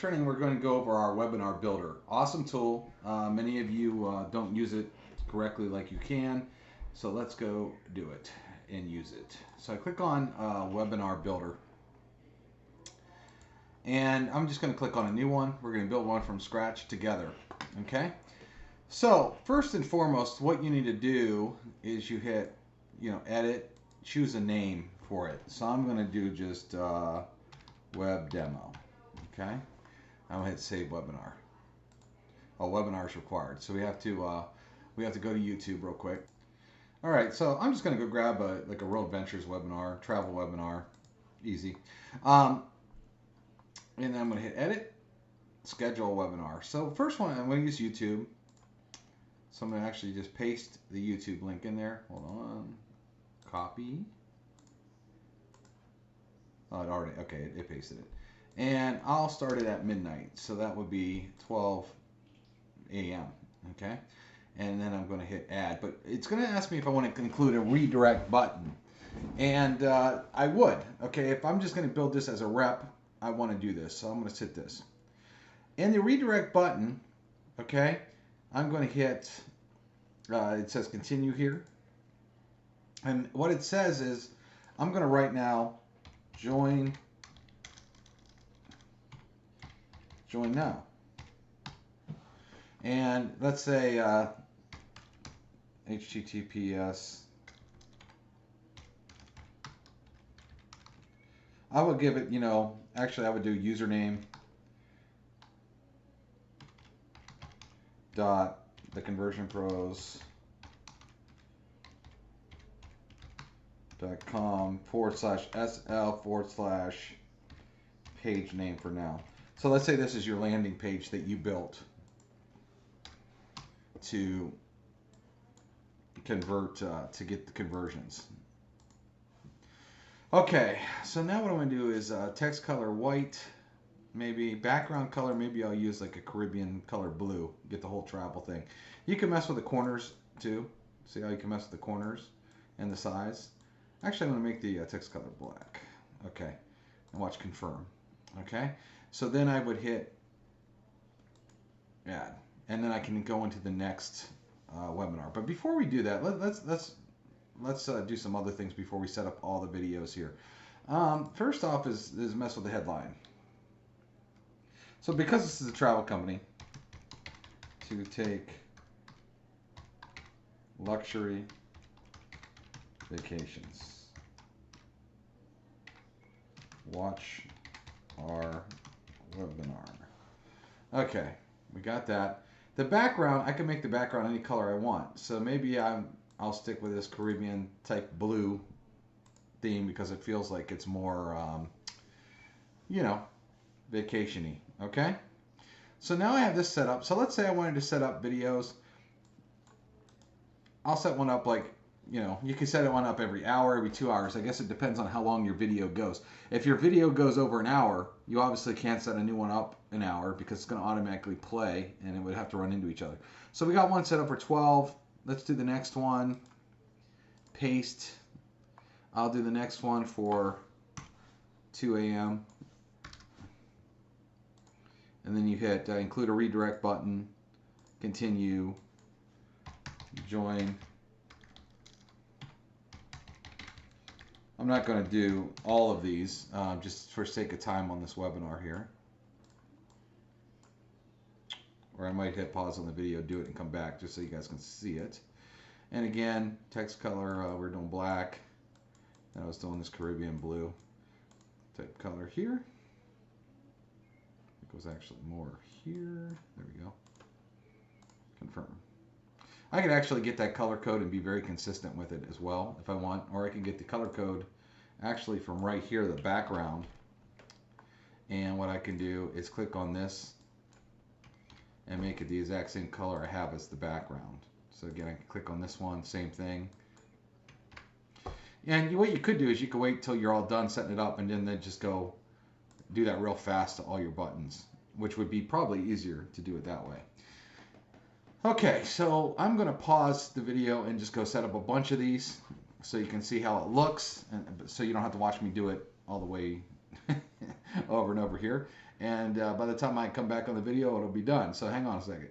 training, we're going to go over our webinar builder. Awesome tool. Many of you don't use it correctly like you can. So let's go do it and use it. So I click on webinar builder. And I'm just going to click on a new one. We're going to build one from scratch together. Okay. So first and foremost, what you need to do is you hit, edit, choose a name for it. So I'm going to do just web demo. Okay. I'm going to hit save webinar. Oh, webinar is required. So we have to go to YouTube real quick. All right. So I'm just going to go grab a World Ventures webinar, travel webinar, easy. And then I'm going to hit edit, schedule webinar. So first one, I'm going to use YouTube. So I'm going to actually just paste the YouTube link in there. Hold on. Copy. Oh, it pasted it. And I'll start it at midnight. So that would be 12 a.m. Okay. And then I'm going to hit add. But it's going to ask me if I want to include a redirect button. And I would. Okay. If I'm just going to build this as a rep, I want to do this. So I'm going to hit this. In the redirect button, okay, I'm going to hit, it says continue here. And what it says is, I'm going to right now join now. And let's say HTTPS. I would give it, actually I would do username dot theconversionpros.com/sl/page name for now. So let's say this is your landing page that you built to convert, to get the conversions. Okay, so now what I'm going to do is text color white, maybe background color, maybe I'll use like a Caribbean color blue, get the whole travel thing. You can mess with the corners too. See how you can mess with the corners and the size? Actually, I'm going to make the text color black. Okay, and watch confirm. Okay, so then I would hit add, and then I can go into the next webinar. But before we do that, let's do some other things before we set up all the videos here. First off is mess with the headline. So because this is a travel company, to take luxury vacations, watch our webinar. Okay, we got that. The background, I can make the background any color I want. So maybe I'll stick with this Caribbean type blue theme because it feels like it's more, vacation-y. Okay? So now I have this set up. So let's say I wanted to set up videos. I'll set one up like, you can set one up every hour, every 2 hours. I guess it depends on how long your video goes. If your video goes over an hour, you obviously can't set a new one up an hour because it's going to automatically play and it would have to run into each other. So we got one set up for 12. Let's do the next one. Paste. I'll do the next one for 2 a.m. And then you hit include a redirect button, continue, join. I'm not going to do all of these just for sake of time on this webinar here. Or I might hit pause on the video, do it, and come back just so you guys can see it. And again, text color, we're doing black. I was doing this Caribbean blue type color here. It goes actually more here. There we go. Confirm. I could actually get that color code and be very consistent with it as well if I want. Or I can get the color code actually from right here, the background. And what I can do is click on this and make it the exact same color I have as the background. So again, I can click on this one, same thing. And what you could do is you could wait till you're all done setting it up and then just go do that real fast to all your buttons, which would be probably easier to do it that way. Okay, so I'm going to pause the video and just go set up a bunch of these so you can see how it looks, and so you don't have to watch me do it all the way over and over here. And by the time I come back on the video, it'll be done. So hang on a second.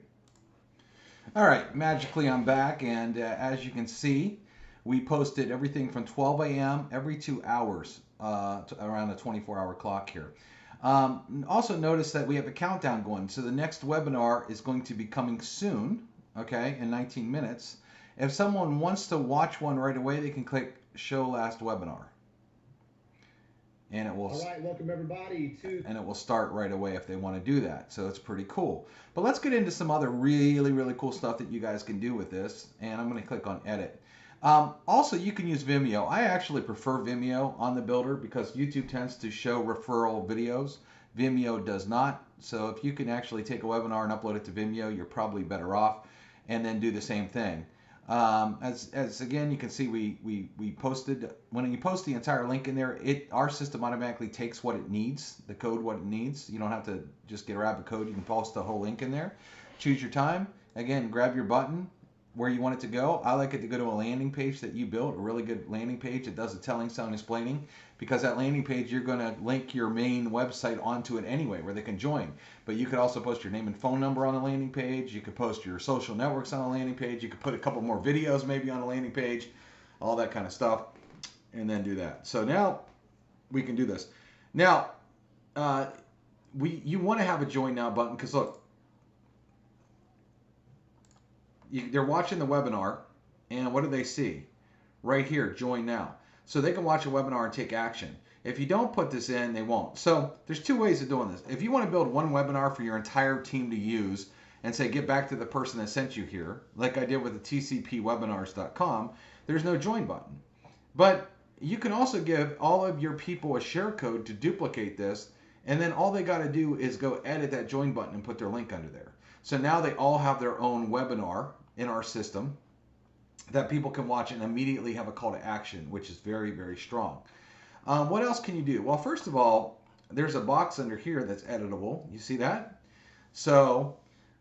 All right, magically I'm back, and as you can see, we posted everything from 12 a.m. every 2 hours around the 24-hour clock here. Also notice that we have a countdown going. So the next webinar is going to be coming soon, okay, in 19 minutes. If someone wants to watch one right away, they can click Show Last Webinar. And it will. All right, welcome everybody to. And it will start right away if they want to do that. So it's pretty cool. But let's get into some other really cool stuff that you guys can do with this. And I'm going to click on Edit. Also, you can use Vimeo. I actually prefer Vimeo on the builder because YouTube tends to show referral videos. Vimeo does not. So if you can actually take a webinar and upload it to Vimeo, you're probably better off. And then do the same thing. As again, you can see we posted, when you post the entire link in there, our system automatically takes what it needs, the code what it needs. You don't have to just get a rabbit code. You can post the whole link in there. Choose your time. Again, grab your button where you want it to go. I like it to go to a landing page that you built, a really good landing page that does the telling, selling, explaining, because that landing page, you're going to link your main website onto it anyway, where they can join. But you could also post your name and phone number on the landing page. You could post your social networks on the landing page. You could put a couple more videos maybe on the landing page, all that kind of stuff, and then do that. So now we can do this. Now, you want to have a join now button, because look, they're watching the webinar, and what do they see? Right here, join now. So they can watch a webinar and take action. If you don't put this in, they won't. So there's two ways of doing this. If you want to build one webinar for your entire team to use and say, get back to the person that sent you here, like I did with the tcpwebinars.com, there's no join button. But you can also give all of your people a share code to duplicate this, and then all they got to do is go edit that join button and put their link under there. So now they all have their own webinar in our system that people can watch and immediately have a call to action, which is very strong. What else can you do? Well, first of all, there's a box under here that's editable. You see that? So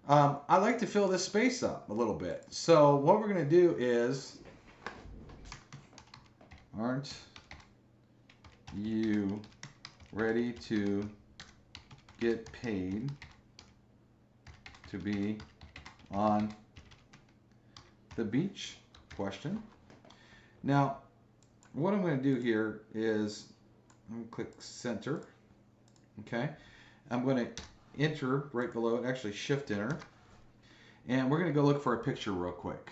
I like to fill this space up a little bit. So what we're going to do is, aren't you ready to get paid to be on the beach? Question. Now, what I'm going to do here is I'm going to click center. Okay. I'm going to enter right below it, actually shift enter. And we're going to go look for a picture real quick.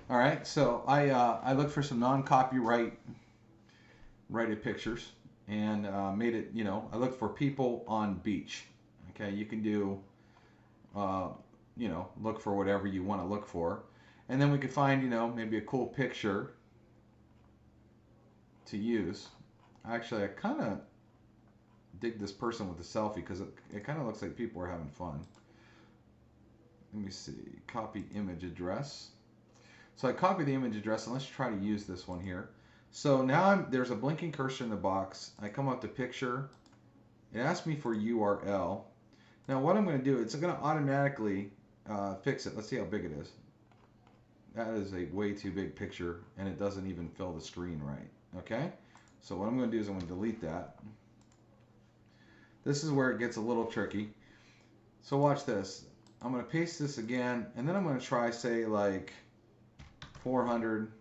All right. So I looked for some non-copyright rated pictures and made it, I looked for people on beach. Okay. You can do, look for whatever you want to look for. And then we could find, maybe a cool picture to use. Actually, I kind of dig this person with the selfie because it kind of looks like people are having fun. Let me see. Copy image address. So I copy the image address, and let's try to use this one here. So now there's a blinking cursor in the box. I come up to picture. It asks me for URL. Now what I'm going to do, it's going to automatically fix it. Let's see how big it is. That is a way too big picture, and it doesn't even fill the screen right. Okay? So what I'm going to do is I'm going to delete that. This is where it gets a little tricky. So watch this. I'm going to paste this again, and then I'm going to try, say, like 400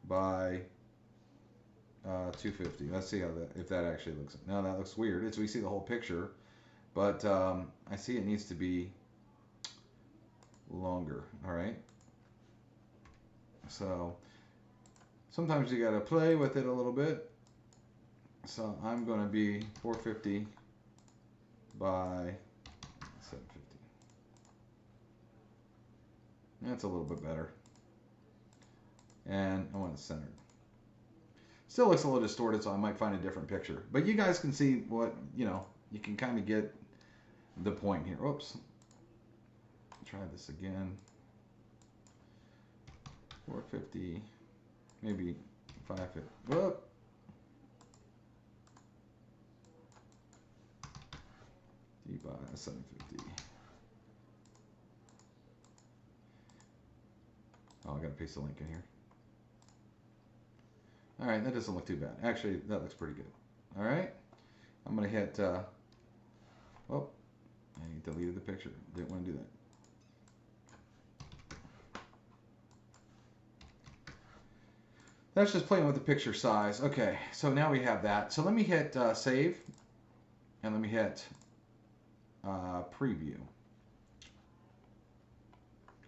by 250. Let's see how if that actually looks. Now that looks weird. We see the whole picture, but I see it needs to be longer. All right. So sometimes you got to play with it a little bit. So I'm going to be 450 by 750. That's a little bit better. And I want it centered. Still looks a little distorted, so I might find a different picture. But you guys can see what, you can kind of get the point here. Oops. Try this again. 450, maybe 550. Whoop. D by 750. Oh, I gotta paste the link in here. All right, that doesn't look too bad. Actually, that looks pretty good. All right, I'm going to hit, oh, I deleted the picture. Didn't want to do that. That's just playing with the picture size. Okay, so now we have that. So let me hit save, and let me hit preview.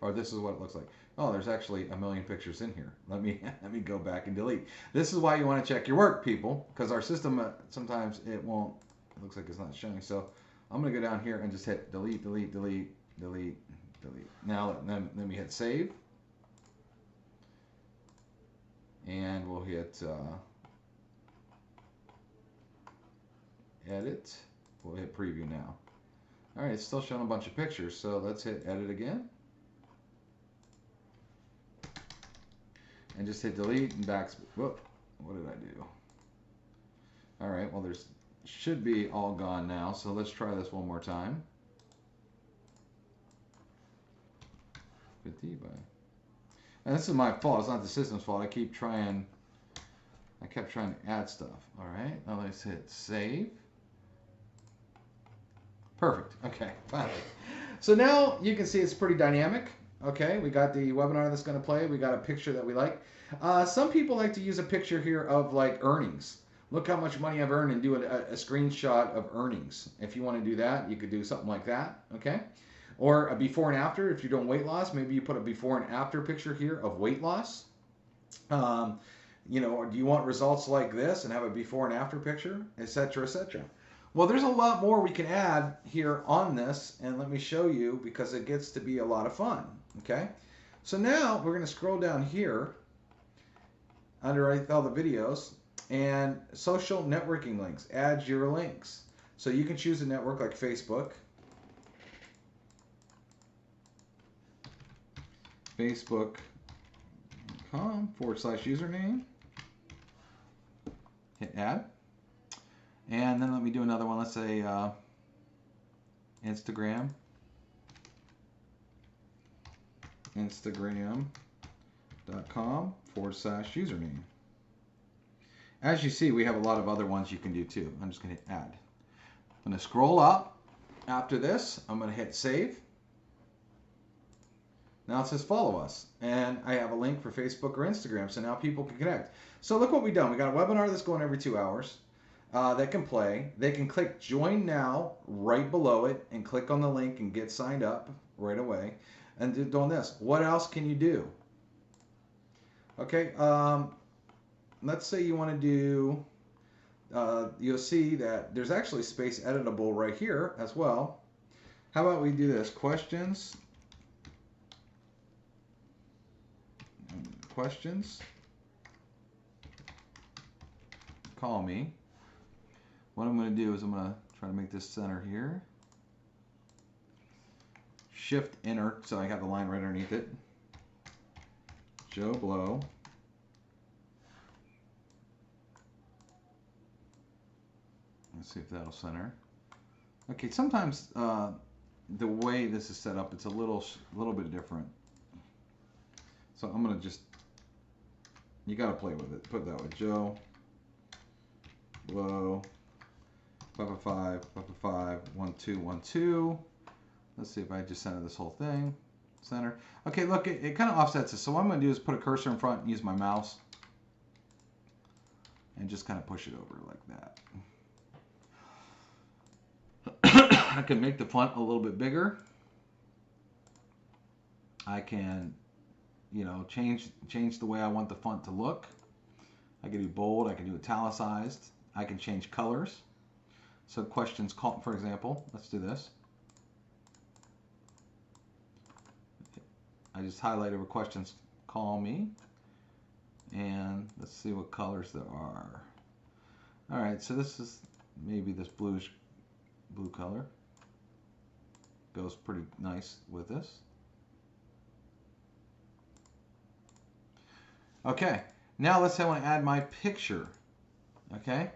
Or this is what it looks like. Oh, there's actually a million pictures in here. Let me go back and delete. This is why you want to check your work, people, because our system sometimes it won't. It looks like it's not showing. So I'm gonna go down here and just hit delete, delete, delete, delete, delete. Now let me hit save, and we'll hit edit. We'll hit preview now. All right, it's still showing a bunch of pictures. So let's hit edit again. And just hit delete and back. Whoop, what did I do? All right, well, there's should be all gone now. So let's try this one more time. 50 by. And this is my fault. It's not the system's fault. I kept trying to add stuff. All right, now let's hit save. Perfect. Okay, finally. So now you can see it's pretty dynamic. Okay, we got the webinar that's going to play. We got a picture that we like. Some people like to use a picture here of like earnings. Look how much money I've earned and do a screenshot of earnings. If you want to do that, you could do something like that. Okay, or a before and after. If you're doing weight loss, maybe you put a before and after picture here of weight loss. You know, or do you want results like this and have a before and after picture, etc., etc. Well, there's a lot more we can add here on this, and let me show you because it gets to be a lot of fun. Okay, so now we're going to scroll down here under all the videos and social networking links. Add your links. So you can choose a network like Facebook, facebook.com/username. Hit add. And then let me do another one. Let's say Instagram.com/username. As you see, we have a lot of other ones you can do too. I'm just going to hit add. I'm going to scroll up. After this, I'm going to hit save. Now it says follow us. And I have a link for Facebook or Instagram, so now people can connect. So look what we've done. We got a webinar that's going every 2 hours. That can play. They can click join now right below it and click on the link and get signed up right away. And doing this. What else can you do? Okay, let's say you want to do, you'll see that there's actually space editable right here as well. How about we do this? Questions. Call me. What I'm going to do is I'm going to try to make this center here. Shift enter so I have the line right underneath it. Joe Blow. Let's see if that'll center. Okay, sometimes the way this is set up, it's a little bit different. So I'm going to just, you got to play with it. Put that with Joe Blow. 5 1 2 1 2. Let's see if I just center this whole thing. Center. Okay, look, it kind of offsets it. So what I'm going to do is put a cursor in front and use my mouse and just kind of push it over like that. I can make the font a little bit bigger. I can, you know, change the way I want the font to look. I can do bold. I can do italicized. I can change colors. So questions, call, for example, let's do this. I just highlighted where questions call me. And let's see what colors there are. All right, so this is maybe this blue color. Goes pretty nice with this. Okay, now let's say I want to add my picture. Okay.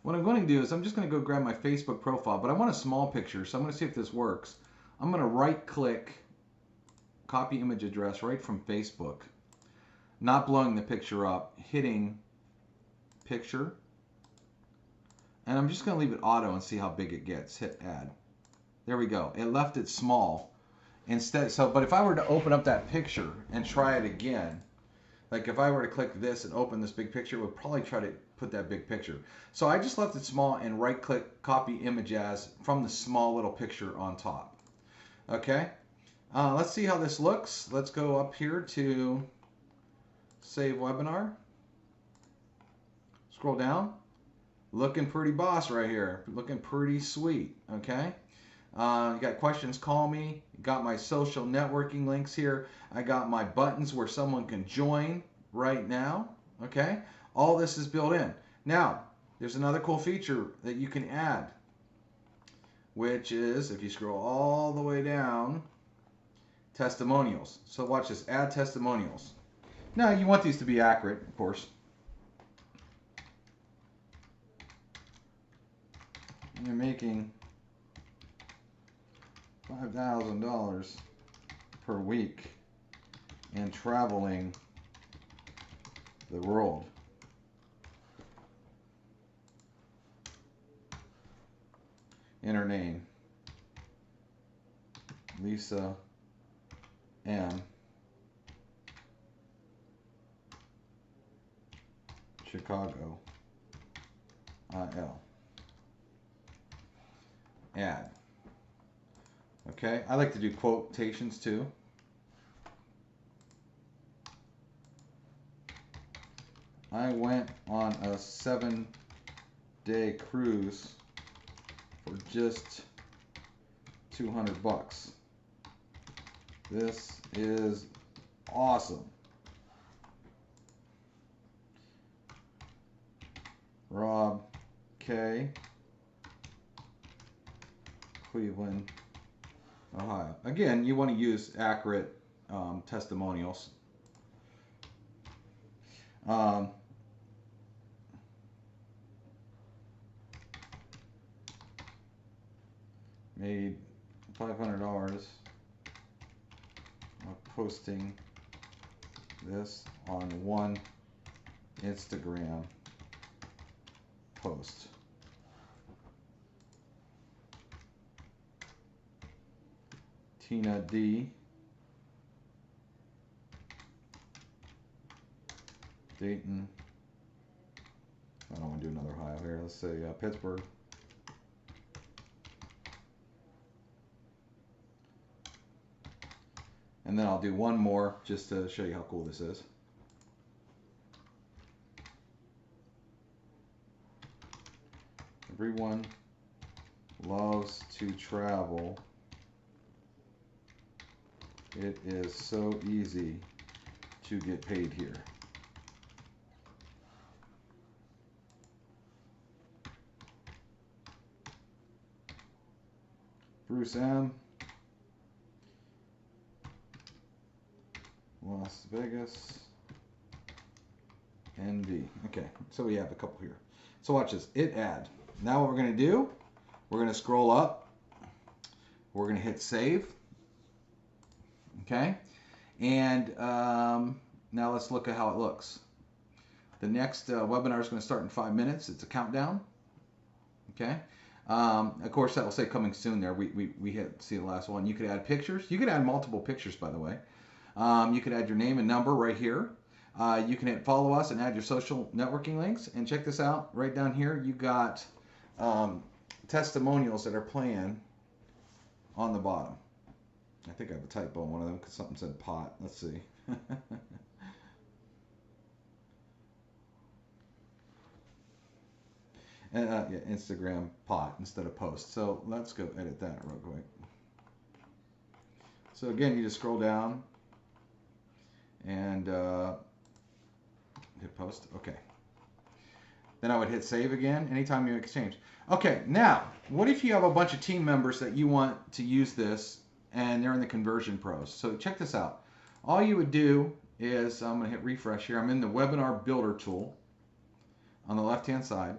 What I'm going to do is I'm just going to go grab my Facebook profile, but I want a small picture, so I'm going to see if this works. I'm going to right-click, copy image address right from Facebook, not blowing the picture up, hitting picture, And I'm just going to leave it auto and see how big it gets. Hit add. There we go. It left it small instead. So, but if I were to open up that picture and try it again, like if I were to click this and open this big picture, it would probably try to put that big picture. So I just left it small and right click copy image as from the small little picture on top. Okay. Let's see how this looks. Let's go up here to save webinar. Scroll down. Looking pretty boss right here. Looking pretty sweet. Okay. You got questions, call me. Got my social networking links here. I got my buttons where someone can join right now. Okay. All this is built in. Now, there's another cool feature that you can add, which is, if you scroll all the way down, testimonials. So watch this, add testimonials. Now, you want these to be accurate, of course. You're making $5,000 per week and traveling the world. Enter name, Lisa M. Chicago, IL. Add. Okay, I like to do quotations too. I went on a 7-day cruise for just $200. This is awesome. Rob K. Cleveland, Ohio. Again, you want to use accurate testimonials. Made $500 posting this on one Instagram post. Tina D. Dayton. I don't want to do another Ohio here. Let's say Pittsburgh. And then I'll do one more just to show you how cool this is. Everyone loves to travel. It is so easy to get paid here. Bruce M. Las Vegas. ND. Okay, so we have a couple here. So watch this. It add. Now what we're going to do, we're going to scroll up. We're going to hit save. Okay, and now let's look at how it looks. The next webinar is going to start in 5 minutes. It's a countdown. Okay, of course that will say coming soon there. We hit see the last one. You could add pictures. You could add multiple pictures, by the way. You could add your name and number right here. You can hit follow us and add your social networking links. And check this out. Right down here, you got testimonials that are playing on the bottom. I think I have a typo on one of them because something said pot. Let's see. And, yeah, Instagram pot instead of post. So let's go edit that real quick. So again, you just scroll down and hit post. Okay. Then I would hit save again anytime you exchange. Okay, now, what if you have a bunch of team members that you want to use this and they're in the conversion pros? So check this out. All you would do is, I'm going to hit refresh here. I'm in the webinar builder tool on the left hand side.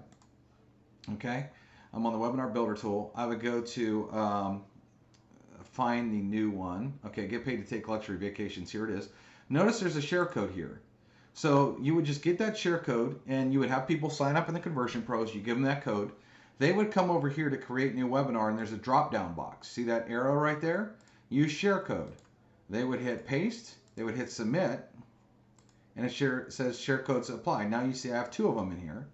Okay, I'm on the webinar builder tool. I would go to find the new one. Okay, get paid to take luxury vacations. Here it is. Notice there's a share code here. So you would just get that share code and you would have people sign up in the conversion pros. You give them that code. they would come over here to create new webinar, and there's a drop down box. See that arrow right there? Use share code. They would hit paste, they would hit submit, and it says share codes apply. Now you see I have 2 of them in here.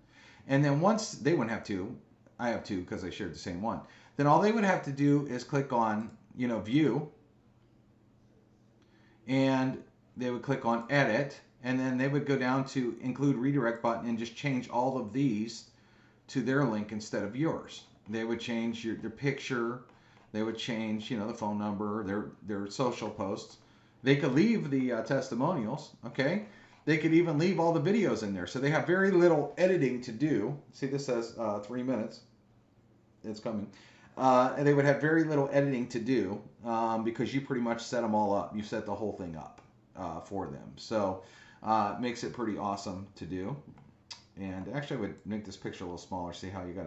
And then once they wouldn't have 2, I have 2 because I shared the same one. Then all they would have to do is click on, view, and they would click on edit, and then they would go down to include redirect button and just change all of these to their link instead of yours. They would change their picture, they would change, the phone number, their social posts. They could leave the testimonials, okay? They could even leave all the videos in there. So they have very little editing to do. See, this says 3 minutes. It's coming. And they would have very little editing to do because you pretty much set them all up. You set the whole thing up for them. So it makes it pretty awesome to do. And actually, I would make this picture a little smaller. See how you got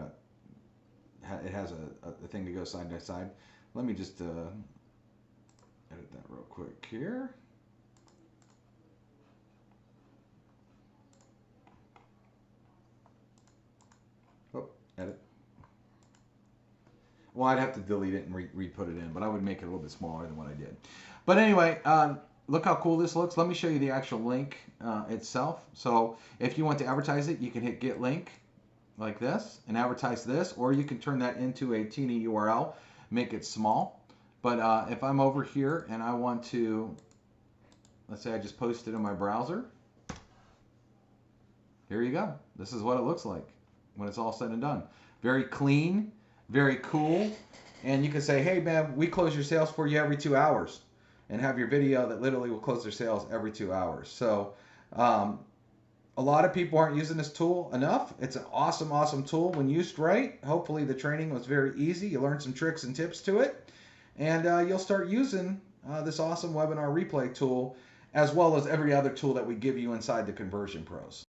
it has a thing to go side by side. Let me just edit that real quick here. Oh, edit. Well, I'd have to delete it and re-put it in, but I would make it a little bit smaller than what I did. But anyway, look how cool this looks. Let me show you the actual link itself. So if you want to advertise it, you can hit get link like this and advertise this, or you can turn that into a teeny URL, make it small. But if I'm over here and I want to, let's say I just posted in my browser, here you go. This is what it looks like when it's all said and done. Very clean, very cool. And you can say, hey man, we close your sales for you every 2 hours, and have your video that literally will close their sales every 2 hours. So a lot of people aren't using this tool enough. It's an awesome, awesome tool when used right. Hopefully the training was very easy. You learned some tricks and tips to it. And you'll start using this awesome webinar replay tool as well as every other tool that we give you inside the Conversion Pros.